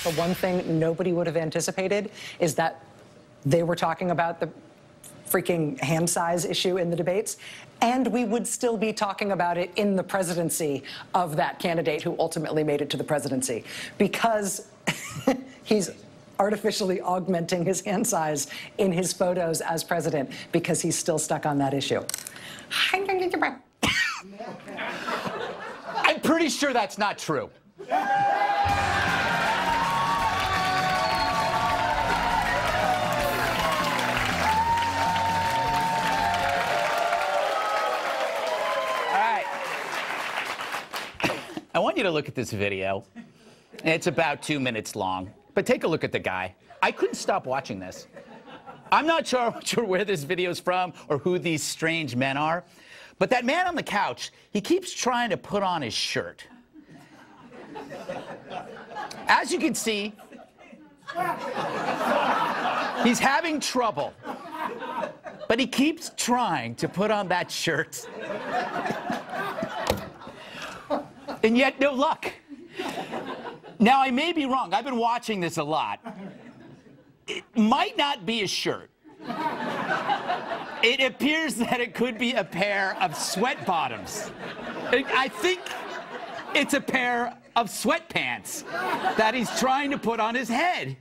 The one thing nobody would have anticipated is that they were talking about the freaking hand size issue in the debates, and we would still be talking about it in the presidency of that candidate who ultimately made it to the presidency, because he's artificially augmenting his hand size in his photos as president because he's still stuck on that issue. I'm pretty sure that's not true. I want you to look at this video. It's about 2 minutes long, but take a look at the guy. I couldn't stop watching this. I'm not sure where this video's from or who these strange men are, but that man on the couch, he keeps trying to put on his shirt. As you can see, he's having trouble, but he keeps trying to put on that shirt. And yet, no luck. Now, I may be wrong. I've been watching this a lot. It might not be a shirt. It appears that it could be a pair of sweat bottoms. I think it's a pair of sweatpants that he's trying to put on his head.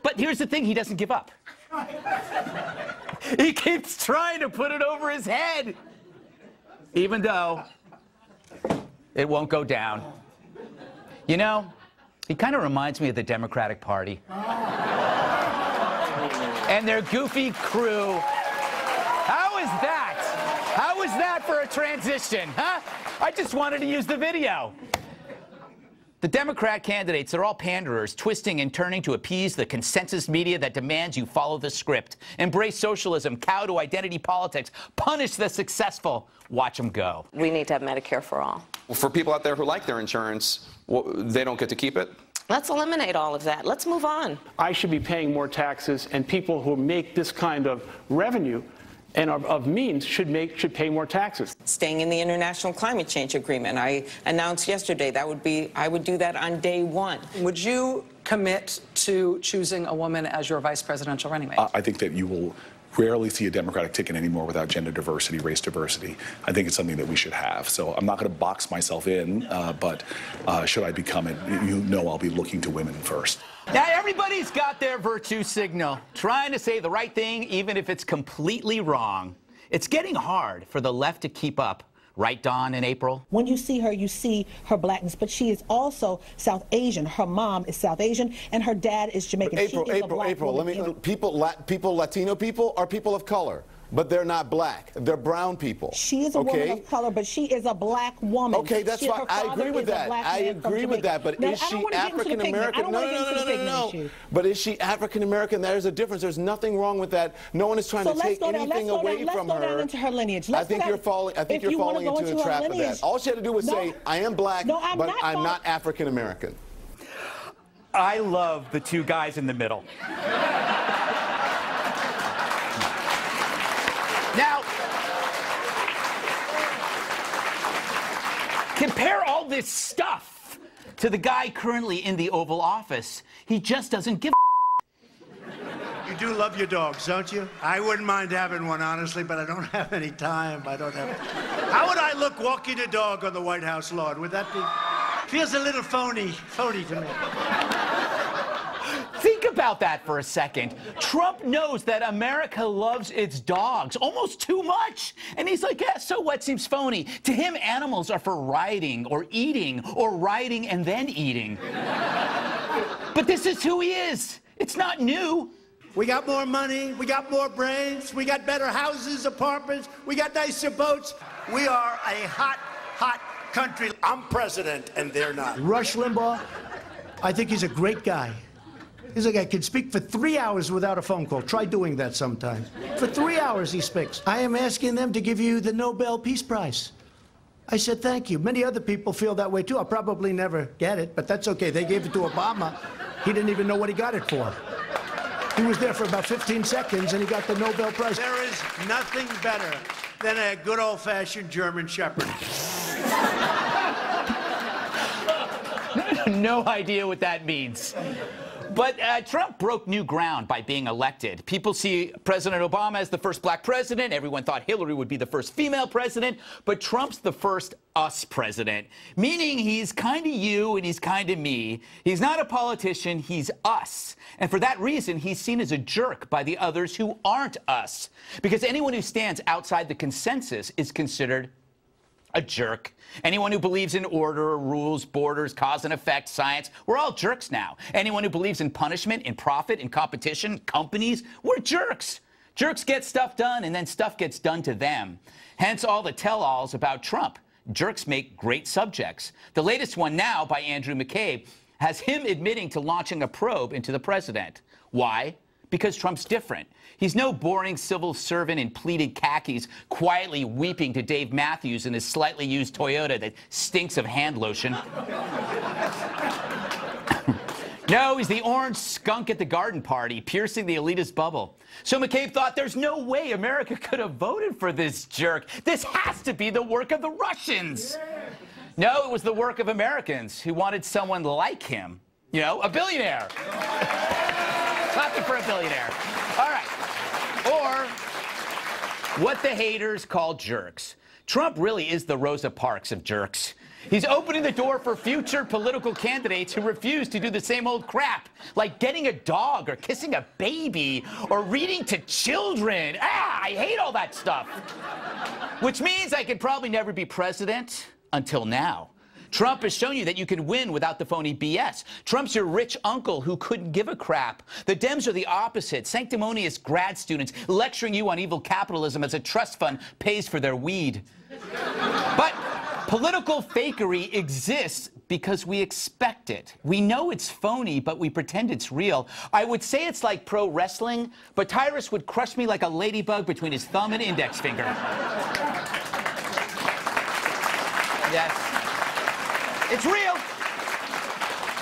But here's the thing, he doesn't give up. He keeps trying to put it over his head, even though it won't go down. You know, he kind of reminds me of the Democratic Party. And their goofy crew. How is that? How is that for a transition, huh? I just wanted to use the video. The Democrat candidates are all panderers, twisting and turning to appease the consensus media that demands you follow the script. Embrace socialism, cow to identity politics, punish the successful. Watch them go. We need to have Medicare for all. Well, for people out there who like their insurance, they don't get to keep it? Let's eliminate all of that. Let's move on. I should be paying more taxes, and people who make this kind of revenue and of means should pay more taxes. Staying in the International Climate Change Agreement. I announced yesterday I would do that on day one. Would you commit to choosing a woman as your vice presidential running mate? I think that you will rarely see a Democratic ticket anymore without gender diversity, race diversity. I think it's something that we should have. So I'm not going to box myself in, but should I become it, you know I'll be looking to women first. Now, everybody's got their virtue signal, trying to say the right thing even if it's completely wrong. It's getting hard for the left to keep up. Right, Dawn and April? When you see her blackness, but she is also South Asian. Her mom is South Asian, and her dad is Jamaican. April, Latino people are people of color, but they're not black. They're brown people. She is a woman of color, but she is a black woman. Okay, that's fine. I agree with that. I agree with that. But is she African American? No. But is she African American? There's a difference. There's nothing wrong with that. No one is trying to take anything away from her. Let's go down into her lineage. I think you're falling into the trap of that. All she had to do was say, "I am black, but I'm not African American." I love the two guys in the middle. Now, compare all this stuff to the guy currently in the Oval Office. He just doesn't give a. You do love your dogs, don't you? I wouldn't mind having one, honestly, but I don't have any time. I don't have. How would I look walking a dog on the White House lawn? Would that be? Feels a little phony to me. Think about that for a second. Trump knows that America loves its dogs almost too much. And he's like, yeah, so what? Seems phony. To him, animals are for riding or eating or riding and then eating. But this is who he is. It's not new. We got more money. We got more brains. We got better houses, apartments. We got nicer boats. We are a hot, hot country. I'm president, and they're not. Rush Limbaugh, I think he's a great guy. He's a guy who can speak for 3 hours without a phone call. Try doing that sometime. For 3 hours he speaks. I am asking them to give you the Nobel Peace Prize. I said, thank you. Many other people feel that way, too. I'll probably never get it, but that's okay. They gave it to Obama. He didn't even know what he got it for. He was there for about 15 seconds, and he got the Nobel Prize. There is nothing better than a good old-fashioned German Shepherd. No idea what that means. But Trump broke new ground by being elected. People see President Obama as the first black president. Everyone thought Hillary would be the first female president. But Trump's the first us president, meaning he's kind of you and he's kind of me. He's not a politician. He's us. And for that reason, he's seen as a jerk by the others who aren't us. Because anyone who stands outside the consensus is considered a jerk. Anyone who believes in order, rules, borders, cause and effect, science, we're all jerks now. Anyone who believes in punishment, in profit, in competition, companies, we're jerks. Jerks get stuff done, and then stuff gets done to them. Hence all the tell-alls about Trump. Jerks make great subjects. The latest one now by Andrew McCabe has him admitting to launching a probe into the president. Why? Because Trump's different. He's no boring civil servant in pleated khakis quietly weeping to Dave Matthews in his slightly used Toyota that stinks of hand lotion. No, he's the orange skunk at the garden party, piercing the elitist bubble. So McCabe thought there's no way America could have voted for this jerk. This has to be the work of the Russians. No, it was the work of Americans who wanted someone like him. You know, a billionaire. Clapping for a billionaire. All right. Or what the haters call jerks. Trump really is the Rosa Parks of jerks. He's opening the door for future political candidates who refuse to do the same old crap, like getting a dog or kissing a baby or reading to children. I hate all that stuff. Which means I could probably never be president until now. Trump has shown you that you can win without the phony BS. Trump's your rich uncle who couldn't give a crap. The Dems are the opposite, sanctimonious grad students lecturing you on evil capitalism as a trust fund pays for their weed. But political fakery exists because we expect it. We know it's phony, but we pretend it's real. I would say it's like pro wrestling, but Tyrus would crush me like a ladybug between his thumb and index finger. Yes. It's real.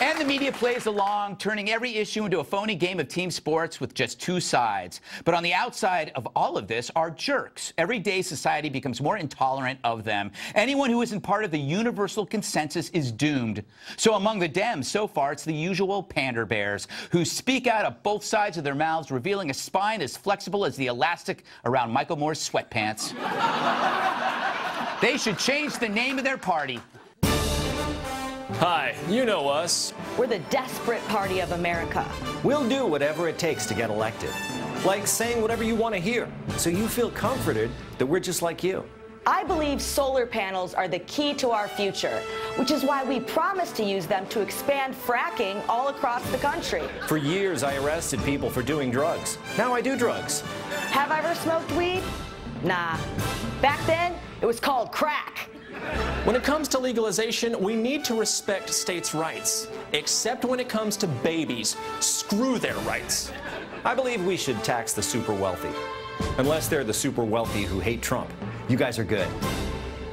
And the media plays along, turning every issue into a phony game of team sports with just two sides. But on the outside of all of this are jerks. Every day society becomes more intolerant of them. Anyone who isn't part of the universal consensus is doomed. So among the Dems, so far, it's the usual pander bears who speak out of both sides of their mouths, revealing a spine as flexible as the elastic around Michael Moore's sweatpants. They should change the name of their party. Hi, you know us. We're the desperate party of America. We'll do whatever it takes to get elected. Like saying whatever you want to hear, so you feel comforted that we're just like you. I believe solar panels are the key to our future, which is why we promised to use them to expand fracking all across the country. For years, I arrested people for doing drugs. Now I do drugs. Have I ever smoked weed? Nah. Back then, it was called crack. When it comes to legalization, we need to respect states' rights. Except when it comes to babies. Screw their rights. I believe we should tax the super wealthy. Unless they're the super wealthy who hate Trump. You guys are good.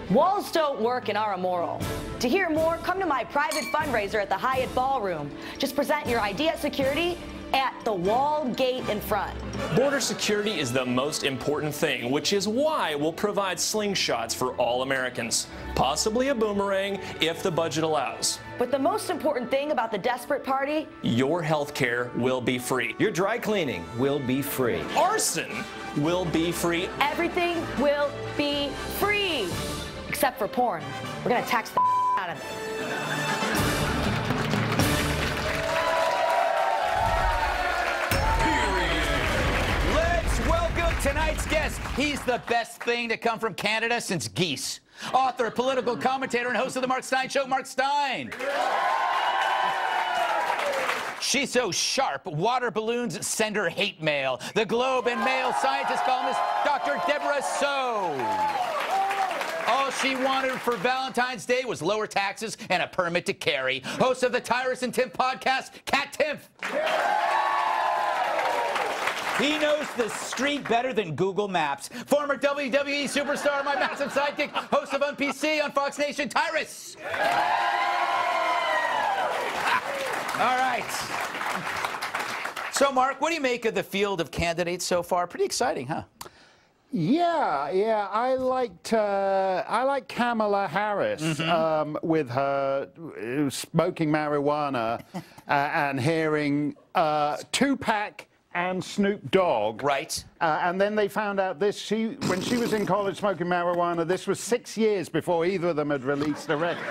Walls don't work and are immoral. To hear more, come to my private fundraiser at the Hyatt Ballroom. Just present your ID at security at the wall gate in front. Border security is the most important thing, which is why we'll provide slingshots for all Americans. Possibly a boomerang if the budget allows. But the most important thing about the desperate party? Your health care will be free. Your dry cleaning will be free. Arson will be free. Everything will be free. Except for porn. We're gonna tax the out of it. Tonight's guest, he's the best thing to come from Canada since geese. Author, political commentator, and host of The Mark Steyn Show, Mark Steyn. She's so sharp, water balloons send her hate mail. The Globe and Mail scientist columnist, Dr. Deborah So. All she wanted for Valentine's Day was lower taxes and a permit to carry. Host of the Tyrus and Tim podcast, Kat Timpf. He knows the street better than Google Maps. Former WWE superstar, my massive sidekick, host of NPC on Fox Nation, Tyrus. All right. So, Mark, what do you make of the field of candidates so far? Pretty exciting, huh? Yeah, I like Kamala Harris with her smoking marijuana and hearing Tupac and Snoop Dogg. Right. And then they found out when she was in college smoking marijuana, this was 6 years before either of them had released a record.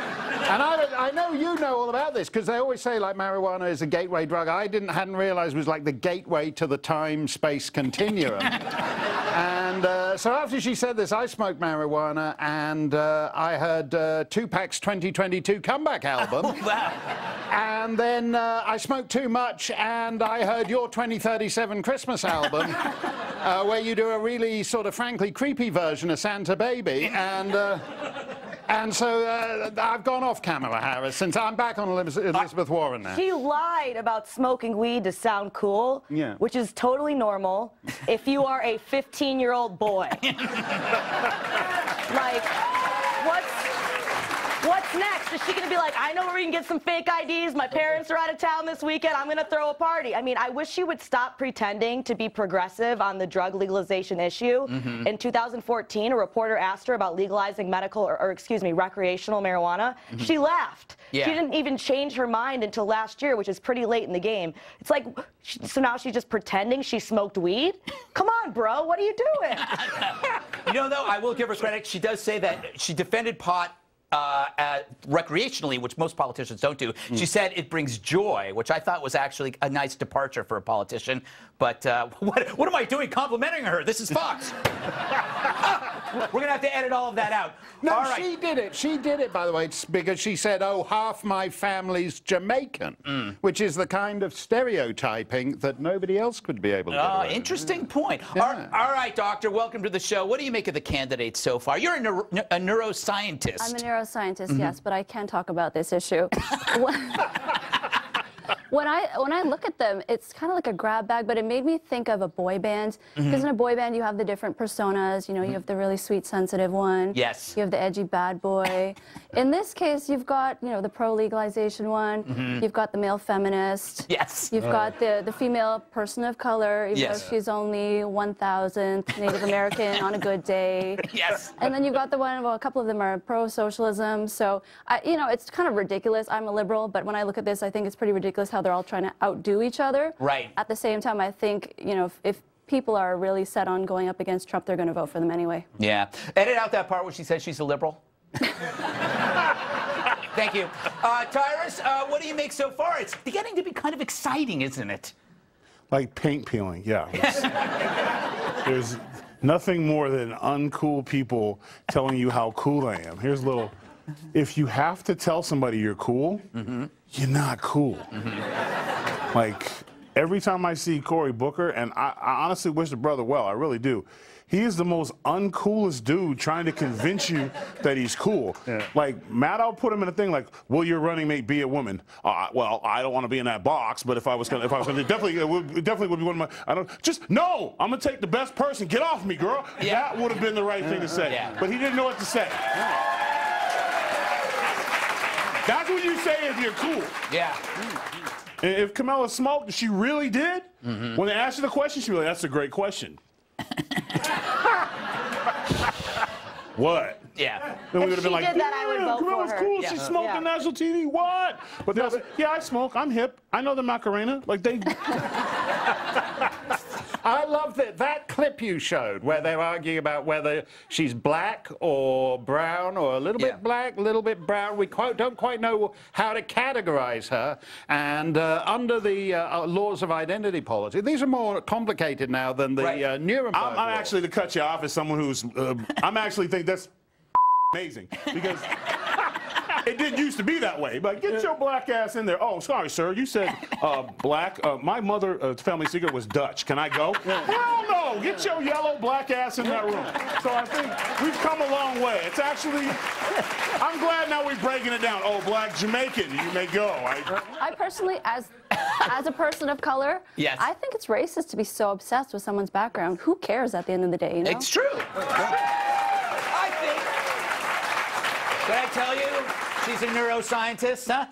And I know you know all about this, because they always say, like, marijuana is a gateway drug. I hadn't realized it was like the gateway to the time-space continuum. And so after she said this, I smoked marijuana, and I heard Tupac's 2022 comeback album. Oh, wow. And then I smoked too much, and I heard your 2037 Christmas album, where you do a really sort of frankly creepy version of Santa Baby, and so I've gone off Kamala Harris since I'm back on Elizabeth Warren now. She lied about smoking weed to sound cool, which is totally normal if you are a 15-year-old boy. Like, what's next? Is she going to be like, I know where we can get some fake IDs. My parents are out of town this weekend. I'm going to throw a party. I mean, I wish she would stop pretending to be progressive on the drug legalization issue. In 2014, a reporter asked her about legalizing recreational marijuana. She laughed. Yeah. She didn't even change her mind until last year, which is pretty late in the game. It's like, so now she's just pretending she smoked weed? Come on, bro. What are you doing? You know, though, I will give her credit. She does say that she defended pot recreationally, which most politicians don't do. She said it brings joy, which I thought was actually a nice departure for a politician. But what am I doing complimenting her? This is Fox. We're going to have to edit all of that out. No, all right. she did it. She did it, by the way, it's because she said, oh, half my family's Jamaican, which is the kind of stereotyping that nobody else could be able to get away with. Interesting point. Yeah. All right, Doctor, welcome to the show. What do you make of the candidates so far? You're a neuroscientist. I'm a neuroscientist, yes, but I can talk about this issue. When I look at them, it's kind of like a grab bag, but it made me think of a boy band. Because in a boy band, you have the different personas. You know, you have the really sweet, sensitive one. Yes. You have the edgy bad boy. In this case, you've got, you know, the pro-legalization one. You've got the male feminist. Yes. You've got the female person of color, even though she's only 1,000th Native American on a good day. Yes. And then you've got the one, well, a couple of them are pro-socialism. So, you know, it's kind of ridiculous. I'm a liberal, but when I look at this, I think it's pretty ridiculous how they're all trying to outdo each other. Right. At the same time, I think, you know, if people are really set on going up against Trump, they're going to vote for them anyway. Yeah. Edit out that part where she says she's a liberal. Thank you. Tyrus, what do you make so far? It's beginning to be kind of exciting, isn't it? Like paint peeling, yeah. There's nothing more than uncool people telling you how cool I am. Here's a little... If you have to tell somebody you're cool, you're not cool. Like, every time I see Cory Booker, and I honestly wish the brother well, I really do. He is the most uncoolest dude trying to convince you that he's cool. Yeah. Like, Maddow put him in a thing like, will your running mate be a woman? Well, I don't want to be in that box, but if I was gonna, definitely would be one of my, no, I'm gonna take the best person, get off me, girl. Yeah. That would have been the right thing to say. Yeah. But he didn't know what to say. That's what you say if you're cool. Yeah. And if Kamala smoked, she really did. When they asked her the question, she'd be like, that's a great question. What? Yeah. Then we would If have been she like, did that, I would vote Kamala's for her. cool. Yeah. She smoked Yeah. on national TV. What? But they'll say, yeah, I smoke. I'm hip. I know the Macarena. Like they. I love that clip you showed where they're arguing about whether she's black or brown or a little bit black, a little bit brown. We don't quite know how to categorize her. And under the laws of identity politics, these are more complicated now than the Nuremberg I'm actually, to cut you off, as someone who's, I'm actually think that's amazing because it didn't used to be that way. But get your black ass in there. Oh, sorry, sir. You said black. My mother, family secret was Dutch. Can I go? Hell no. Get your yellow black ass in that room. So I think we've come a long way. It's actually, I'm glad now we're breaking it down. Oh, black Jamaican, you may go. I personally, as a person of color, I think it's racist to be so obsessed with someone's background. Who cares at the end of the day, you know? It's true. I think. Did I tell you? She's a neuroscientist, huh?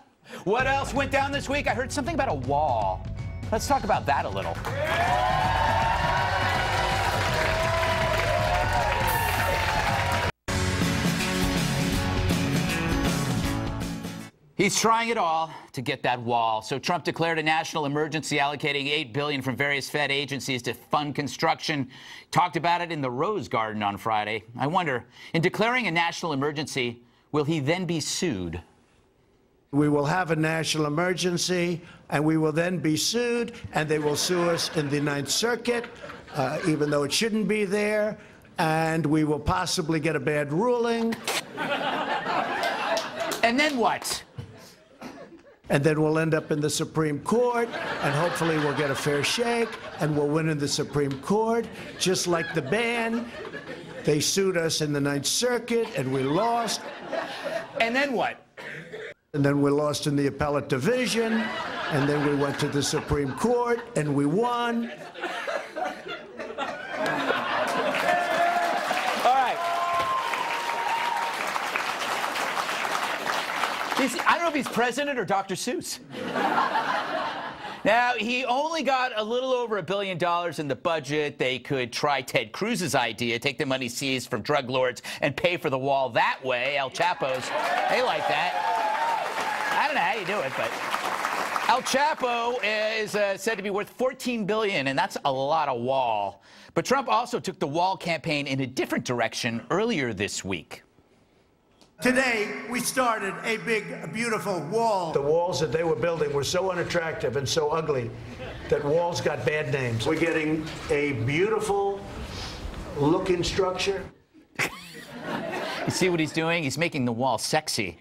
What else went down this week? I heard something about a wall. Let's talk about that a little. He's trying it all to get that wall. So Trump declared a national emergency, allocating $8 billion from various Fed agencies to fund construction. Talked about it in the Rose Garden on Friday. I wonder, in declaring a national emergency, will he then be sued? We will have a national emergency, and we will then be sued, and they will sue us in the Ninth Circuit, even though it shouldn't be there, and we will possibly get a bad ruling. And then what? And then we'll end up in the Supreme Court, and hopefully we'll get a fair shake, and we'll win in the Supreme Court, just like the band. They sued us in the Ninth Circuit, and we lost. And then what? And then we lost in the appellate division, and then we went to the Supreme Court, and we won. I don't know if he's president or Dr. Seuss. Now, he only got a little over $1 billion in the budget. They could try Ted Cruz's idea, take the money seized from drug lords and pay for the wall that way. El Chapo's, they like that. I don't know how you do it, but El Chapo is said to be worth $14 billion, and that's a lot of wall. But Trump also took the wall campaign in a different direction earlier this week. Today, we started a big, beautiful wall. The walls that they were building were so unattractive and so ugly that walls got bad names. We're getting a beautiful looking structure. You see what he's doing? He's making the wall sexy.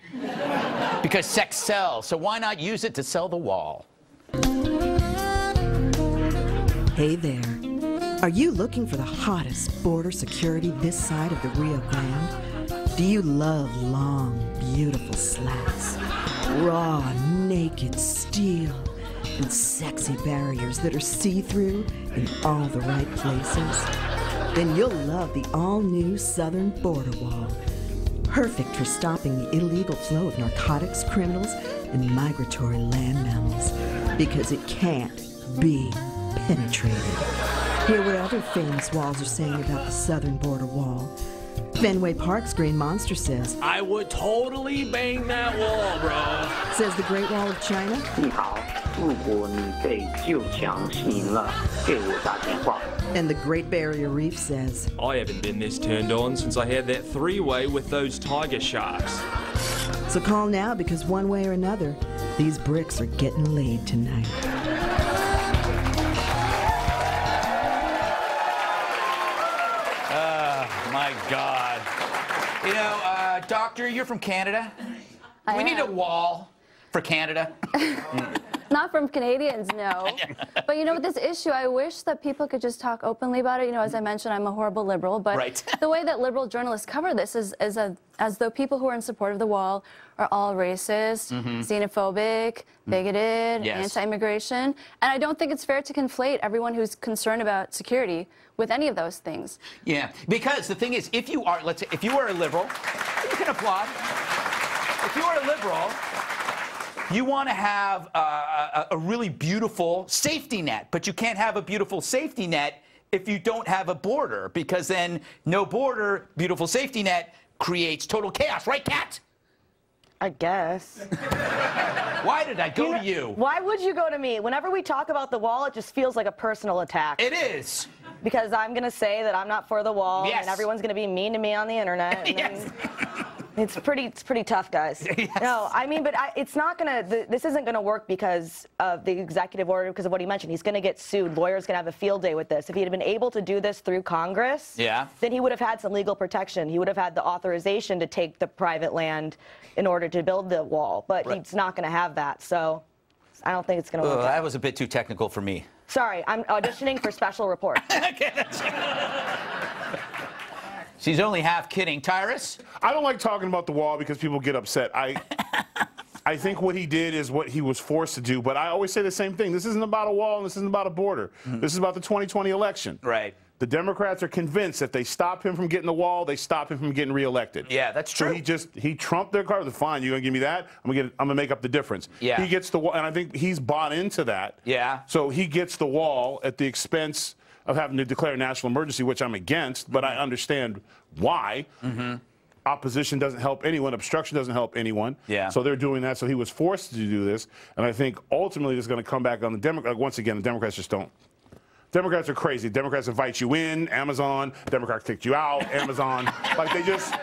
Because sex sells, so why not use it to sell the wall? Hey there. Are you looking for the hottest border security this side of the Rio Grande? Do you love long, beautiful slats, raw, naked steel, and sexy barriers that are see-through in all the right places? Then you'll love the all-new Southern Border Wall. Perfect for stopping the illegal flow of narcotics, criminals, and migratory land mammals. Because it can't be penetrated. Hear what other famous walls are saying about the Southern Border Wall. Fenway Park's Green Monster says, I would totally bang that wall, bro. Says the Great Wall of China. And the Great Barrier Reef says, I haven't been this turned on since I had that three-way with those tiger sharks. So call now, because one way or another, these bricks are getting laid tonight. My God. You know, Doctor, you're from Canada. We need a wall for Canada. Not from Canadians, no. But you know, with this issue, I wish that people could just talk openly about it. You know, as I mentioned, I'm a horrible liberal, but the way that liberal journalists cover this is as though people who are in support of the wall are all racist, xenophobic, bigoted, anti-immigration. And I don't think it's fair to conflate everyone who's concerned about security with any of those things. Yeah, because the thing is, if you are, let's say, if you are a liberal, you can applaud. If you are a liberal, you want to have a really beautiful safety net, but you can't have a beautiful safety net if you don't have a border, because then no border, beautiful safety net creates total chaos, right, Kat? I guess. Why did I go to you? Why would you go to me? Whenever we talk about the wall, it just feels like a personal attack. It is. Because I'm going to say that I'm not for the wall, and everyone's going to be mean to me on the internet. And it's pretty tough, guys. No, I mean, but it's not going to, this isn't going to work because of the executive order, because of what he mentioned. He's going to get sued. Lawyers going to have a field day with this. If he had been able to do this through Congress, then he would have had some legal protection. He would have had the authorization to take the private land in order to build the wall. But he's not going to have that. So I don't think it's going to work out. That was a bit too technical for me. Sorry, I'm auditioning for special report. Okay, She's only half kidding. Tyrus? I don't like talking about the wall because people get upset. I think what he did is what he was forced to do, but I always say the same thing. This isn't about a wall and this isn't about a border. This is about the 2020 election. Right. The Democrats are convinced that they stop him from getting the wall, they stop him from getting reelected. Yeah, that's true. So he trumped their card. Fine, you're gonna give me that. I'm gonna make up the difference. Yeah. He gets the wall, and I think he's bought into that. Yeah. So he gets the wall at the expense of having to declare a national emergency, which I'm against, but I understand why. opposition doesn't help anyone, obstruction doesn't help anyone. Yeah. So they're doing that. So he was forced to do this. And I think ultimately it's going to come back on the Democrats. Once again, the Democrats just don't. Democrats are crazy. Democrats invite you in, Amazon. Democrats kicked you out, Amazon. Like they just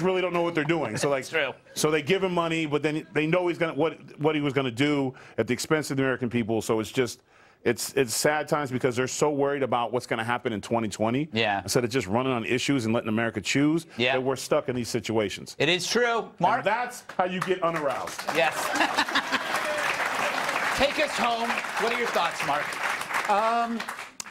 really don't know what they're doing. So like, true. So they give him money, but then they know he's gonna what he was gonna do at the expense of the American people. So it's just. It's sad times because they're so worried about what's going to happen in 2020. Yeah. Instead of just running on issues and letting America choose, yeah, that we're stuck in these situations. It is true. Mark? And that's how you get unaroused. Yes. Take us home. What are your thoughts, Mark?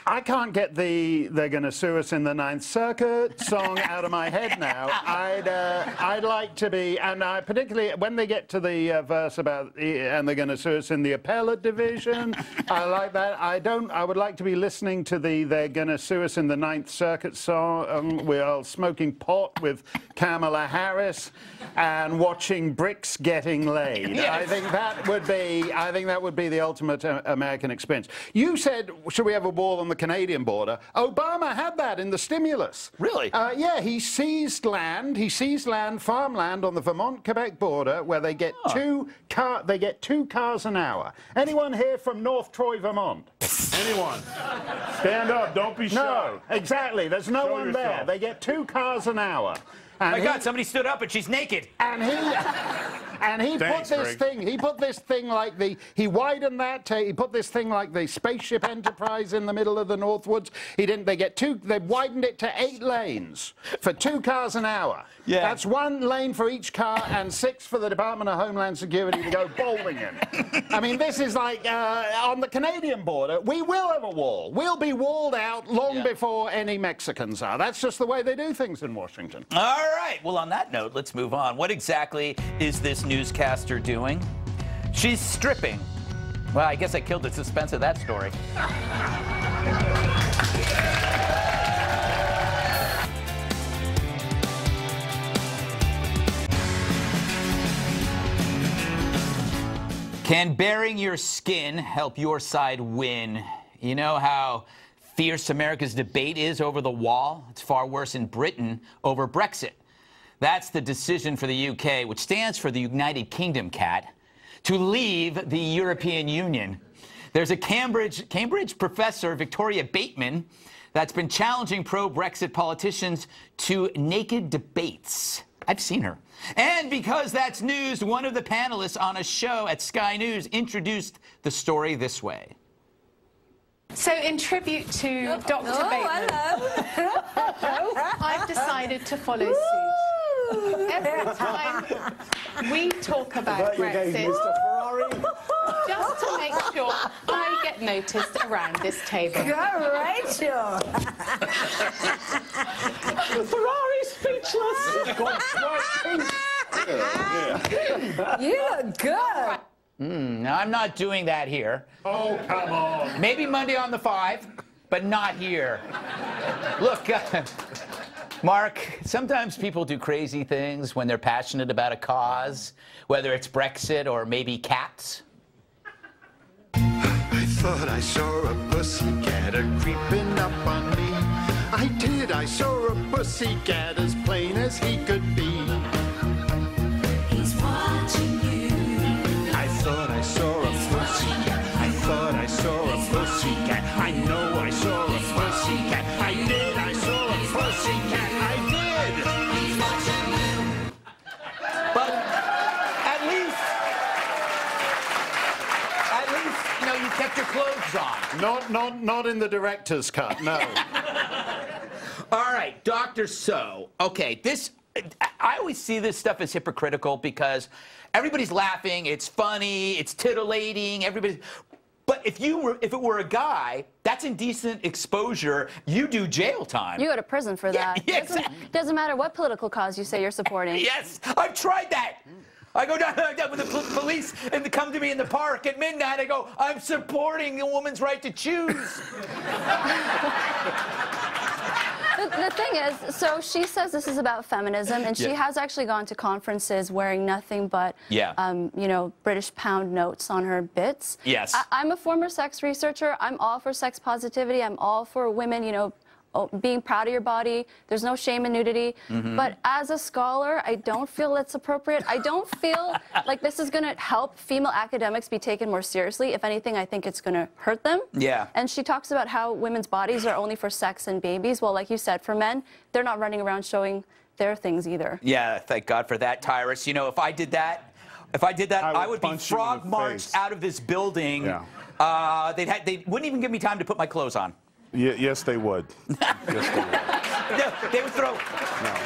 I can't get the "They're Gonna Sue Us in the Ninth Circuit" song out of my head now. I'd like to be, and I particularly when they get to the verse about "and they're gonna sue us in the appellate division," I like that. I would like to be listening to the "They're Gonna Sue Us in the Ninth Circuit" song. We're smoking pot with Kamala Harris and watching bricks getting laid. Yes. I think that would be the ultimate American experience. You said, should we have a wall on the Canadian border? Obama had that in the stimulus. Really? Yeah, he seized land, farmland on the Vermont-Quebec border where they get two cars an hour. Anyone here from North Troy, Vermont? Anyone? Stand up, don't be shy. No, exactly. There's no Show one yourself. there. They get 2 cars an hour. And my God, somebody stood up and she's naked. And he Thanks, put this thing like he widened that. He put this thing like the Spaceship Enterprise in the middle of the Northwoods. They widened it to 8 lanes for 2 cars an hour. Yeah. That's 1 lane for each car and 6 for the Department of Homeland Security to go bowling in. I mean, this is like on the Canadian border. We will have a wall. We'll be walled out long before any Mexicans are. That's just the way they do things in Washington. All right. Well, on that note, let's move on. What exactly is this newscaster doing? She's stripping. Well, I guess I killed the suspense of that story. Can baring your skin help your side win? You know how fierce America's debate is over the wall? It's far worse in Britain over Brexit. That's the decision for the UK, which stands for the United Kingdom, Cat, to leave the European Union. There's a Cambridge professor, Victoria Bateman, that's been challenging pro-Brexit politicians to naked debates. I've seen her. And because that's news, one of the panelists on a show at Sky News introduced the story this way. So in tribute to Dr. Bateman, I've decided to follow suit. Every time we talk about Brexit, just to make sure I get noticed around this table. Go, Rachel! Ferrari's speechless. You look good. Now, I'm not doing that here. Oh, come on. Maybe Monday on the 5, but not here. Look, Mark, sometimes people do crazy things when they're passionate about a cause, whether it's Brexit or maybe cats. I thought I saw a pussycat creeping up on me. I did, I saw a pussycat as plain as he could be. He's watching you. I thought I saw a pussycat. I thought I saw a pussycat. I know I saw a pussycat. I did, I saw a pussycat. I did. He's watching you. But at least, you know, you kept your clothes on. Not in the director's cut, no. All right, Dr. So. Okay, I always see this stuff as hypocritical because everybody's laughing, it's funny, it's titillating, but if it were a guy, that's indecent exposure. You do jail time. You go to prison for that. Yeah, doesn't matter what political cause you say you're supporting. Yes, I've tried that. I go down with the police and they come to me in the park at midnight. I go, I'm supporting a woman's right to choose. The thing is, so she says this is about feminism, and she has actually gone to conferences wearing nothing but, you know, British pound notes on her bits. Yes. I'm a former sex researcher. I'm all for sex positivity. I'm all for women, you know, being proud of your body. There's no shame in nudity. But as a scholar, I don't feel it's appropriate. I don't feel like this is going to help female academics be taken more seriously. If anything, I think it's going to hurt them. Yeah. And she talks about how women's bodies are only for sex and babies. Well, like you said, for men, they're not running around showing their things either. Yeah, thank God for that, Tyrus. You know, if I did that, I would be frog marched out of this building. Yeah. They wouldn't even give me time to put my clothes on. Yes, they would. Yes, they would. No, they would throw. No,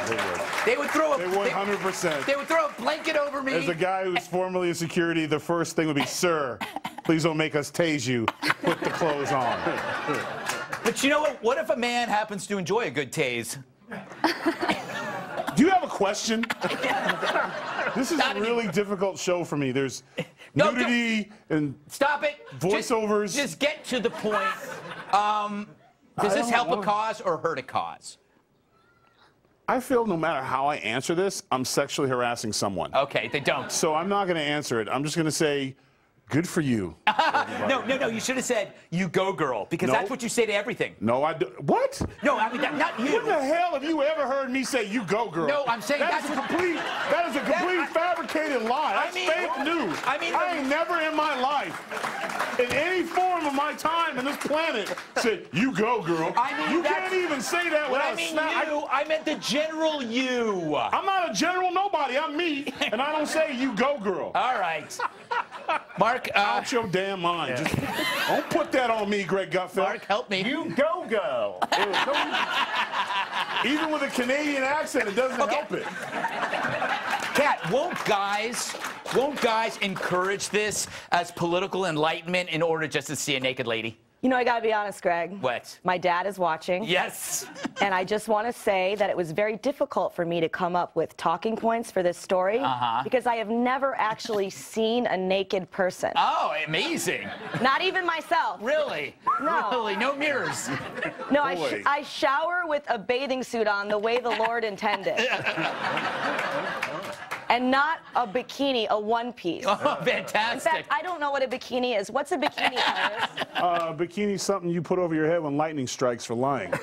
they would. They would throw. They would 100%. They would throw a blanket over me. As a guy who's formerly in security, the first thing would be, "Sir, please don't make us tase you. Put the clothes on." But you know what? What if a man happens to enjoy a good tase? Do you have a question? This is a really difficult show for me. There's nudity and stop it. Voiceovers. Just get to the point. Does this help a cause or hurt a cause? I feel no matter how I answer this, I'm sexually harassing someone. Okay, they don't. So I'm not going to answer it. I'm just going to say, good for you. No, you should have said, "You go, girl," because that's what you say to everything. No, I do. What? No, I mean, not you. When the hell have you ever heard me say, "You go, girl"? No, I'm saying that is a complete fabricated lie. That's fake news. I ain't never in my life, in any form of my time on this planet, said, "You go, girl." You can't even say that without I meant the general you. I'm not a general nobody. I'm me, and I don't say, "You go, girl." All right. Mark, out your damn mind. Just don't put that on me, Greg Gutfeld. Mark, help me. You go, girl. Even with a Canadian accent, it doesn't help it. Kat, won't guys encourage this as political enlightenment in order just to see a naked lady? You know, I gotta be honest, Greg. What? My dad is watching. Yes. And I just want to say that it was very difficult for me to come up with talking points for this story because I have never actually seen a naked person. Oh, amazing. Not even myself. Really? No. Really? No mirrors? No, I shower with a bathing suit on the way the Lord intended. And not a bikini, a one piece. Oh, fantastic. In fact, I don't know what a bikini is. What's a bikini, Iris? Bikini's something you put over your head when lightning strikes for lying. I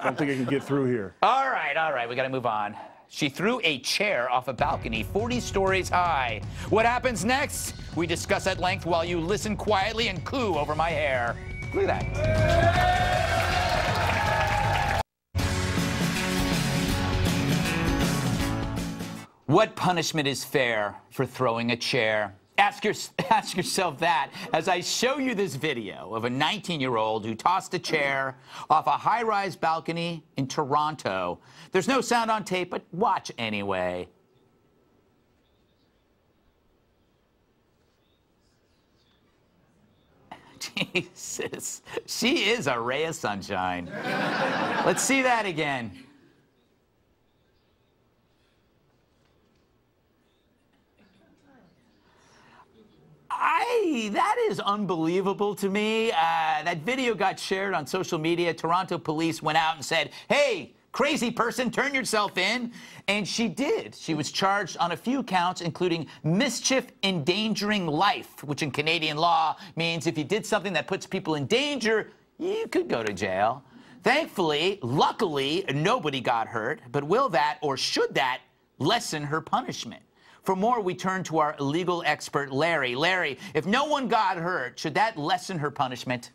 don't think I can get through here. All right, we gotta move on. She threw a chair off a balcony 40 stories high. What happens next? We discuss at length while you listen quietly and coo over my hair. Look at that. What punishment is fair for throwing a chair? Ask yourself that as I show you this video of a 19-year-old who tossed a chair off a high-rise balcony in Toronto. There's no sound on tape, but watch anyway. Jesus, she is a ray of sunshine. Let's see that again. That is unbelievable to me. That video got shared on social media. Toronto police went out and said, "Hey, crazy person, turn yourself in." And she did. She was charged on a few counts, including mischief endangering life, which in Canadian law means if you did something that puts people in danger, you could go to jail. Thankfully, luckily, nobody got hurt. But will that, or should that, lessen her punishment? For more, we turn to our legal expert, Larry. Larry, if no one got hurt, should that lessen her punishment?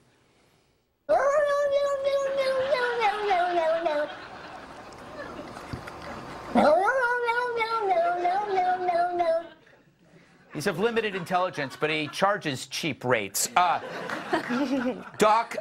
He's of limited intelligence, but he charges cheap rates. Doc,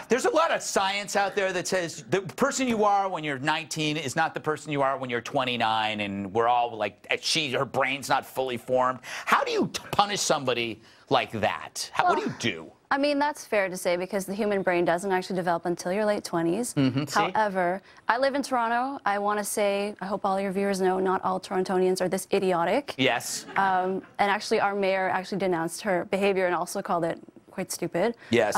there's a lot of science out there that says the person you are when you're 19 is not the person you are when you're 29, and we're all like, her brain's not fully formed. How do you punish somebody like that? What do you do? I mean, that's fair to say because the human brain doesn't actually develop until your late 20s. However, I live in Toronto. I want to say, I hope all your viewers know, not all Torontonians are this idiotic. Yes. And actually, our mayor actually denounced her behavior and also called it quite stupid. Yes.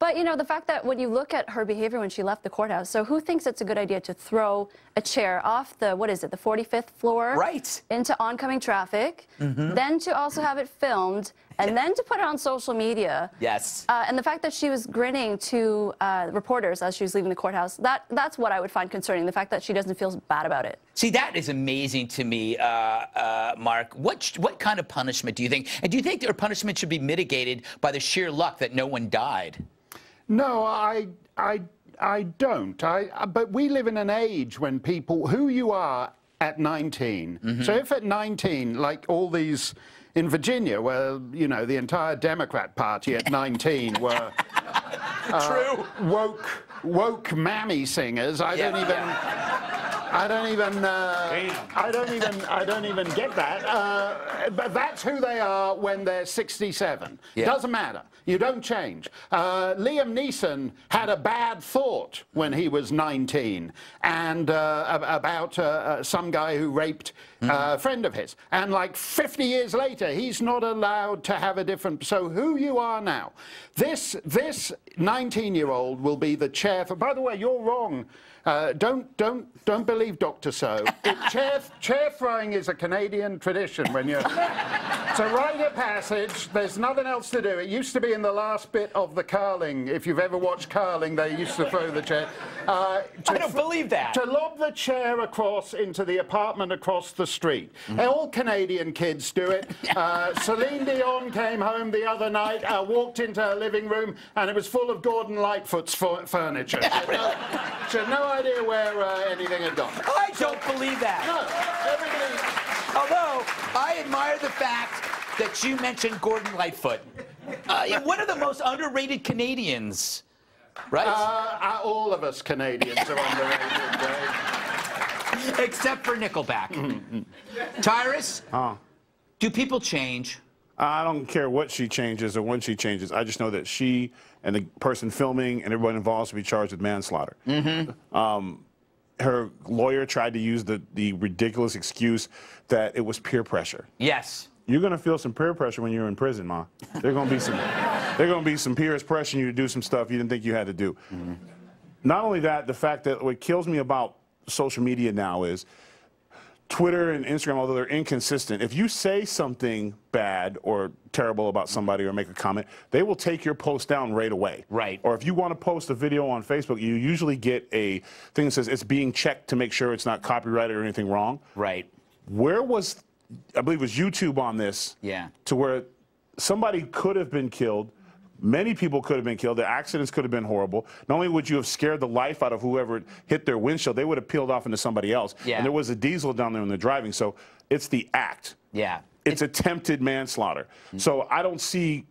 But, you know, the fact that when you look at her behavior when she left the courthouse, so who thinks it's a good idea to throw a chair off the, what is it, the 45th floor? Right. Into oncoming traffic, then to also have it filmed, and then to put it on social media. Yes. And the fact that she was grinning to reporters as she was leaving the courthouse, that's what I would find concerning, the fact that she doesn't feel bad about it. See, that is amazing to me, Mark. What kind of punishment do you think? And do you think her punishment should be mitigated by the sheer luck that no one died? No, I don't. But we live in an age when people, who you are at 19. So if at 19, like all these in Virginia, where, you know, the entire Democrat Party at 19 were woke mammy singers, I don't even get that. But that's who they are when they're 67. Doesn't matter. You don't change. Liam Neeson had a bad thought when he was 19 and about some guy who raped a friend of his. And like 50 years later, he's not allowed to have a different... So who you are now, this 19-year-old will be the chair for... By the way, you're wrong. Don't believe Dr. So. Chair throwing is a Canadian tradition. When you're, it's a rite of passage. There's nothing else to do. It used to be in the last bit of the curling. If you've ever watched curling, they used to throw the chair. I don't believe that. To lob the chair across into the apartment across the street. All Canadian kids do it. Celine Dion came home the other night, walked into her living room, and it was full of Gordon Lightfoot's furniture. She had no idea where anything had gone. I don't believe that. No, everybody... Although, I admire the fact that you mentioned Gordon Lightfoot. One of the most underrated Canadians, right? All of us Canadians are underrated, Dave. Except for Nickelback. Tyrus, do people change? I don't care what she changes or when she changes. I just know that she and the person filming and everyone involved should be charged with manslaughter. Her lawyer tried to use the ridiculous excuse that it was peer pressure. Yes. You're going to feel some peer pressure when you're in prison, Ma. There's going to be some peers pressuring you to do some stuff you didn't think you had to do. Not only that, the fact that what kills me about social media now is Twitter and Instagram, although they're inconsistent, if you say something bad or terrible about somebody or make a comment, they will take your post down right away. Right. Or if you want to post a video on Facebook, you usually get a thing that says it's being checked to make sure it's not copyrighted or anything wrong. Right. Where was, I believe it was YouTube on this, to where somebody could have been killed, many people could have been killed, the accidents could have been horrible. Not only would you have scared the life out of whoever hit their windshield, they would have peeled off into somebody else. And there was a diesel down there when they're driving, so it's the act. It's attempted manslaughter. So I don't see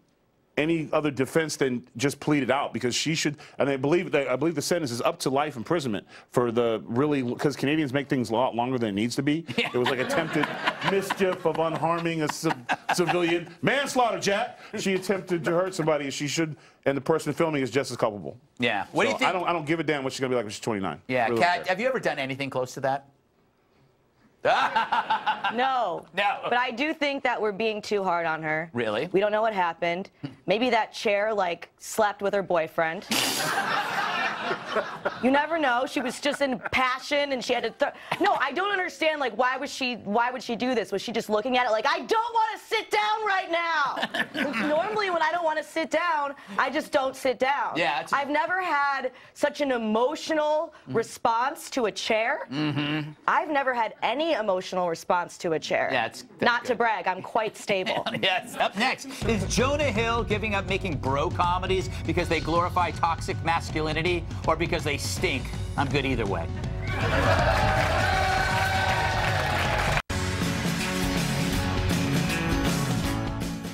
any other defense than just plead it out, because she should, and I believe the sentence is up to life imprisonment for the really, because Canadians make things a lot longer than it needs to be. It was like attempted mischief of unharming a civilian. Manslaughter, Jack. She attempted to hurt somebody, she should, and the person filming is just as culpable. Yeah. What do you think? I don't give a damn what she's gonna be like when she's 29. Yeah, really Kat, have you ever done anything close to that? No. But I do think that we're being too hard on her. Really? We don't know what happened. Maybe that chair, like, slept with her boyfriend. You never know. She was just in passion and she had to No, I don't understand, like, why would she do this? Was she just looking at it like, I don't want to sit down right now? Normally when I don't want to sit down, I just don't sit down. Yeah. I've never had such an emotional response to a chair. I've never had any emotional response to a chair. Yeah, Not to brag, I'm quite stable. Yes. Up next, is Jonah Hill giving up making bro comedies because they glorify toxic masculinity or because they stink? I'm good either way.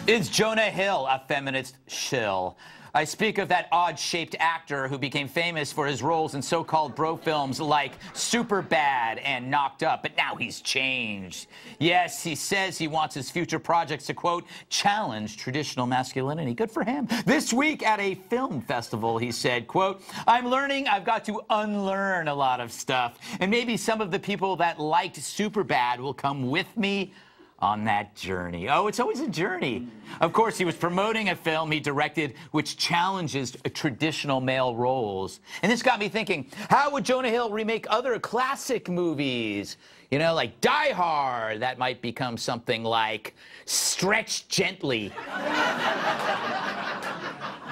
Is Jonah Hill a feminist shill? I speak of that odd-shaped actor who became famous for his roles in so-called bro films like Superbad and Knocked Up, but now he's changed. Yes, he says he wants his future projects to, quote, challenge traditional masculinity. Good for him. This week at a film festival, he said, quote, I'm learning I've got to unlearn a lot of stuff, and maybe some of the people that liked Superbad will come with me. on that journey. Oh, it's always a journey. Of course, he was promoting a film he directed which challenges traditional male roles. And this got me thinking, how would Jonah Hill remake other classic movies? You know, like Die Hard, that might become something like Stretch Gently.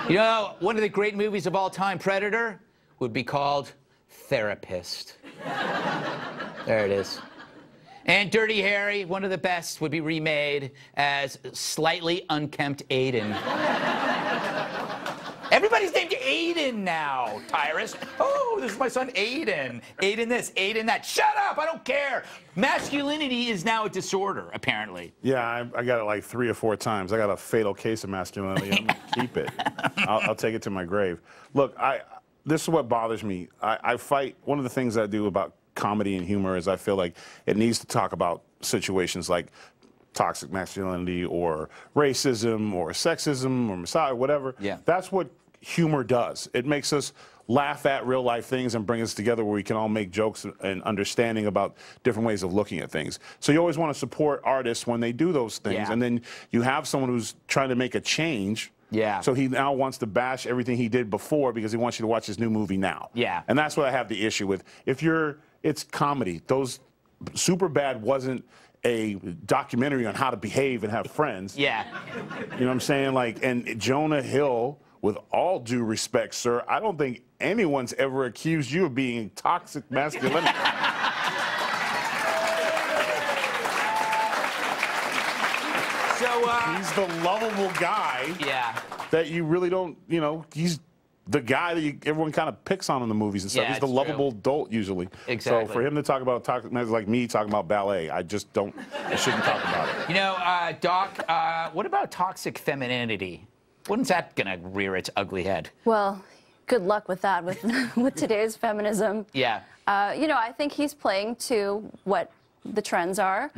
You know, one of the great movies of all time, Predator, would be called Therapist. There it is. And Dirty Harry, one of the best, would be remade as slightly unkempt Aiden. Everybody's named Aiden now, Tyrus. Oh, this is my son Aiden. Aiden this, Aiden that. Shut up, I don't care. Masculinity is now a disorder, apparently. Yeah, I got it like 3 or 4 times. I got a fatal case of masculinity. I'm gonna keep it. I'll take it to my grave. Look, this is what bothers me. I fight, one of the things I do about comedy and humor is I feel like it needs to talk about situations like toxic masculinity or racism or sexism or misogyny, whatever. Yeah. That's what humor does. It makes us laugh at real life things and bring us together where we can all make jokes and understanding about different ways of looking at things. So you always want to support artists when they do those things. And then you have someone who's trying to make a change. Yeah. So he now wants to bash everything he did before because he wants you to watch his new movie now. Yeah. And that's what I have the issue with. It's comedy. Superbad wasn't a documentary on how to behave and have friends. Yeah. You know what I'm saying? Like, and Jonah Hill, with all due respect, sir, I don't think anyone's ever accused you of being toxic masculinity. So, he's the lovable guy. Yeah. That you really don't, you know, he's the guy that everyone kind of picks on in the movies and stuff. He's the lovable adult usually. Exactly. So for him to talk about toxic masculinity, like me talking about ballet, I shouldn't talk about it. You know, Doc, what about toxic femininity? When's that gonna rear its ugly head? Well, good luck with that, with today's feminism. Yeah. You know, I think he's playing to what the trends are.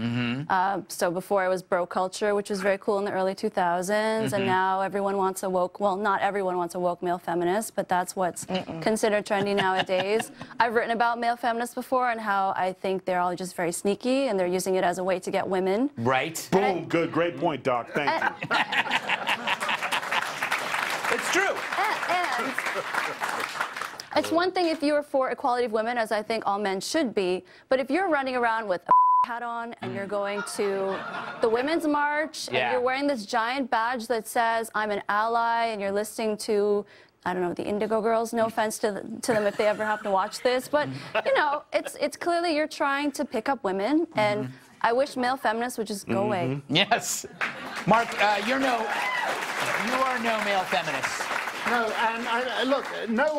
So before it was bro culture, which was very cool in the early 2000s, and now everyone wants a woke, well, not everyone wants a woke male feminist, but that's what's considered trendy nowadays. I've written about male feminists before and how I think they're all just very sneaky and they're using it as a way to get women. Right. Boom, good, great point, Doc, thank you. It's true. And it's one thing if you're for equality of women, as I think all men should be, but if you're running around with a hat on and you're going to the Women's March and you're wearing this giant badge that says, I'm an ally, and you're listening to, I don't know, the Indigo Girls, no offense to them if they ever happen to watch this, but, you know, it's clearly you're trying to pick up women, and I wish male feminists would just go away. Yes. Mark, you are no male feminist. No, and look, no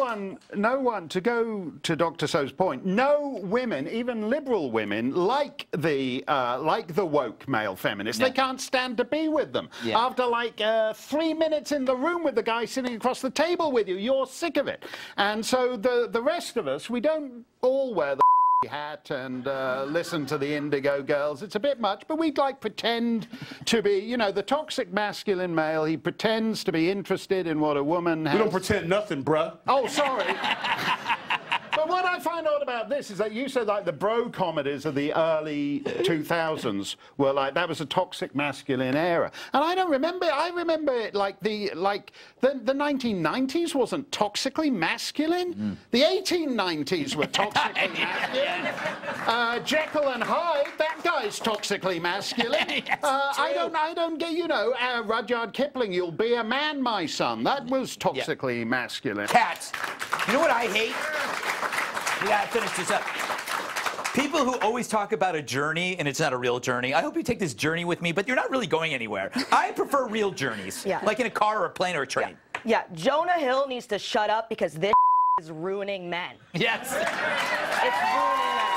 one, to go to Dr. So's point, no women, even liberal women, like the woke male feminists. They can't stand to be with them. After like 3 minutes in the room with the guy sitting across the table with you, you're sick of it. And so the rest of us, we don't all wear the hat and listen to the Indigo Girls. It's a bit much, but we'd like pretend to be, you know, the toxic masculine male. He pretends to be interested in what a woman has. We don't pretend nothing, bruh. Oh, sorry. But what I find odd about this is that you said like the bro comedies of the early 2000s were like, that was a toxic masculine era. And I don't remember, I remember it like the 1990s wasn't toxically masculine. The 1890s were toxically masculine. Jekyll and Hyde, that guy's toxically masculine. I don't get, you know, Rudyard Kipling, you'll be a man, my son. That was toxically masculine. Cats. You know what I hate? We gotta finish this up. People who always talk about a journey, and it's not a real journey. I hope you take this journey with me, but you're not really going anywhere. I prefer real journeys, like in a car or a plane or a train. Yeah, Jonah Hill needs to shut up because this is ruining men. Yes. It's ruining men.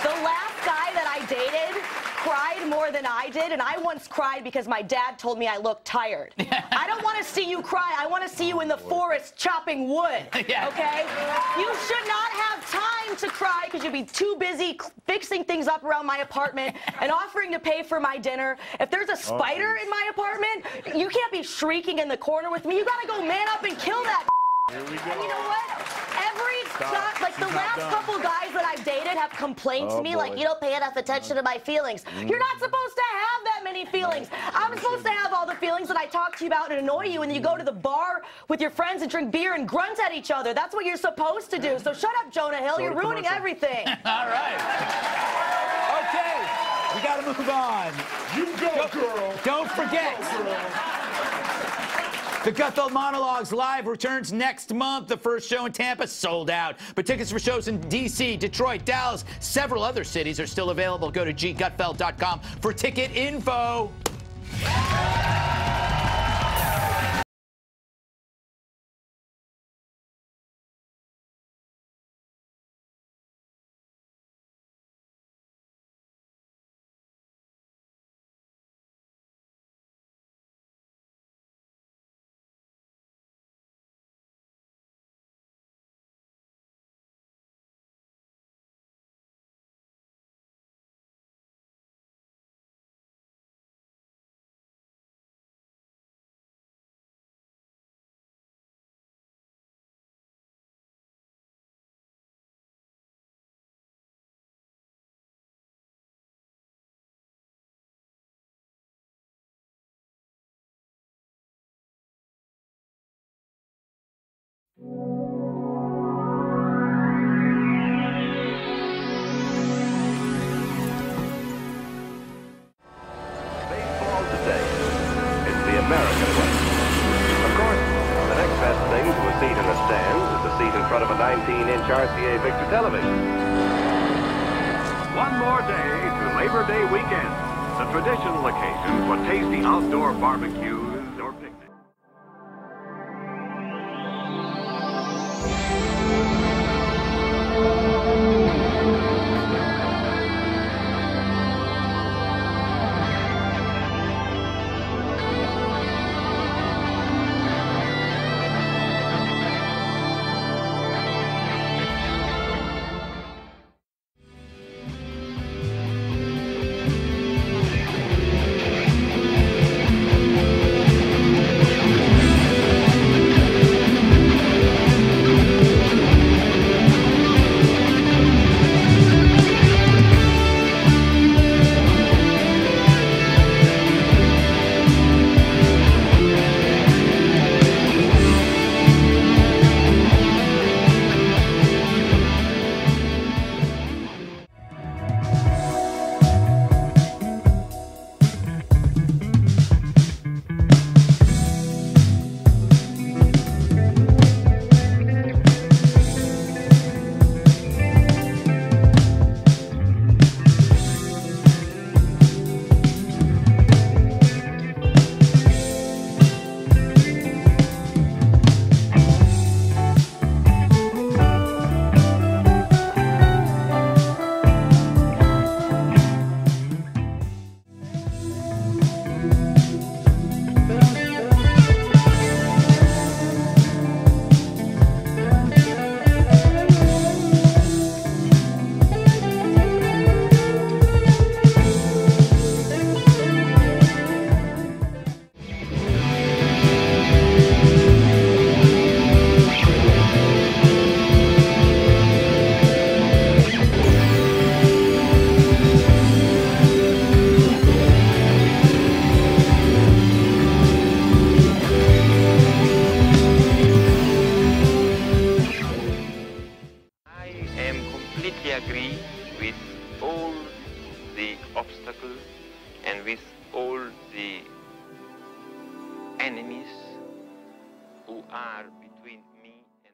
The last guy that I dated cried more than I did, and I once cried because my dad told me I looked tired. I don't want to see you cry. I want to see you in the forest chopping wood, okay? You should not have time to cry because you'll be too busy fixing things up around my apartment and offering to pay for my dinner. If there's a spider in my apartment, you can't be shrieking in the corner with me. You got to go man up and kill that. Here we go. And you know what? Every Chuck, like the last couple guys that I've dated have complained to me, like, you don't pay enough attention to my feelings. You're not supposed to have that many feelings. I'm supposed to have all the feelings that I talk to you about and annoy you, and then you go to the bar with your friends and drink beer and grunt at each other. That's what you're supposed to do. So shut up, Jonah Hill. You're ruining everything. All right. Okay. We got to move on. You go, girl. Don't forget. The Gutfeld Monologues Live returns next month. The first show in Tampa sold out. But tickets for shows in D.C., Detroit, Dallas, several other cities are still available. Go to gutfeld.com for ticket info. American way. Of course, the next best thing to a seat in the stands is a seat in front of a 19-inch RCA Victor television. One more day to Labor Day weekend, the traditional occasion for tasty outdoor barbecues or picnics. Agree with all the obstacles and with all the enemies who are between me and...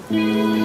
you.